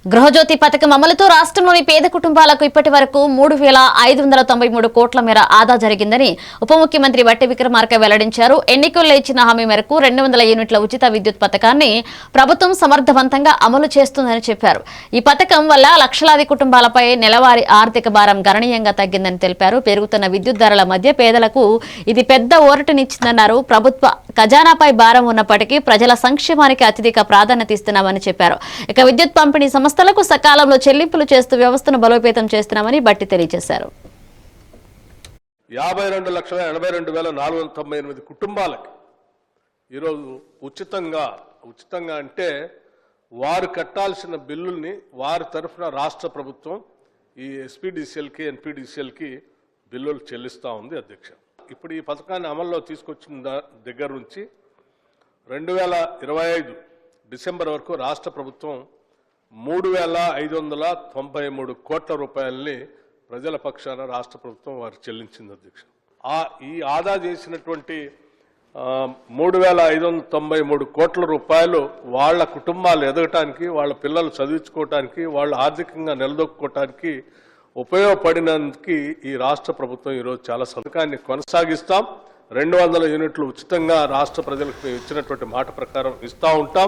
గృహజ్యోతి పథకం అమలుతో రాష్ట్రంలోని పేద కుటుంబాలకు ఇప్పటి వరకు 3,593 కోట్ల మేర ఆదా జరిగిందని ఉప ముఖ్యమంత్రి బట్టి విక్రమార్క వెల్లడించారు. ఎన్నికల్లో ఇచ్చిన హామీ మేరకు 200 యూనిట్ల ఉచిత విద్యుత్ పథకాన్ని ప్రభుత్వం సమర్థవంతంగా అమలు చేస్తుందని చెప్పారు. ఈ పథకం వల్ల లక్షలాది కుటుంబాలపై నెలవారీ ఆర్థిక భారం గణనీయంగా తగ్గిందని తెలిపారు. పెరుగుతున్న విద్యుత్ ధరల మధ్య పేదలకు ఇది పెద్ద ఊరటనిచ్చిందన్నారు. ప్రభుత్వ ఖజానాపై భారం ఉన్నప్పటికీ ప్రజల సంక్షేమానికి అత్యధిక ప్రాధాన్యత ఇస్తున్నామని చెప్పారు. ఇక విద్యుత్ పంపిణీ సంస్థలకు సకాలంలో చెల్లింపులు చేస్తూ వ్యవస్థను బలోపేతం చేస్తున్నామని బట్టి తెలియజేశారు. 52,82,498 కుటుంబాలకి ఈరోజు ఉచితంగా అంటే వారు కట్టాల్సిన బిల్లుల్ని వారి తరఫున రాష్ట్ర ప్రభుత్వం ఈ ఎస్పీడీసీఎల్కి ఎన్పీడీసీఎల్కి బిల్లులు చెల్లిస్తూ ఉంది అధ్యక్ష. ఇప్పుడు ఈ పథకాన్ని అమల్లో తీసుకొచ్చిన దగ్గర నుంచి 2025 డిసెంబర్ వరకు రాష్ట్ర ప్రభుత్వం 3,593 కోట్ల రూపాయలని ప్రజల పక్షాన రాష్ట్ర ప్రభుత్వం వారికి చెల్లించింది అధ్యక్ష. ఈ ఆదా చేసినటువంటి 3,593 కోట్ల రూపాయలు వాళ్ళ కుటుంబాలు ఎదగటానికి, వాళ్ళ పిల్లలు చదివించుకోవటానికి, వాళ్ళు ఆర్థికంగా నిలదొక్కుకోవటానికి ఉపయోగపడినందుకు ఈ రాష్ట్ర ప్రభుత్వం ఈరోజు చాలా పథకాన్ని కొనసాగిస్తాం. 200 యూనిట్లు ఉచితంగా రాష్ట్ర ప్రజలకు ఇచ్చినటువంటి మాట ప్రకారం ఇస్తూ ఉంటాం.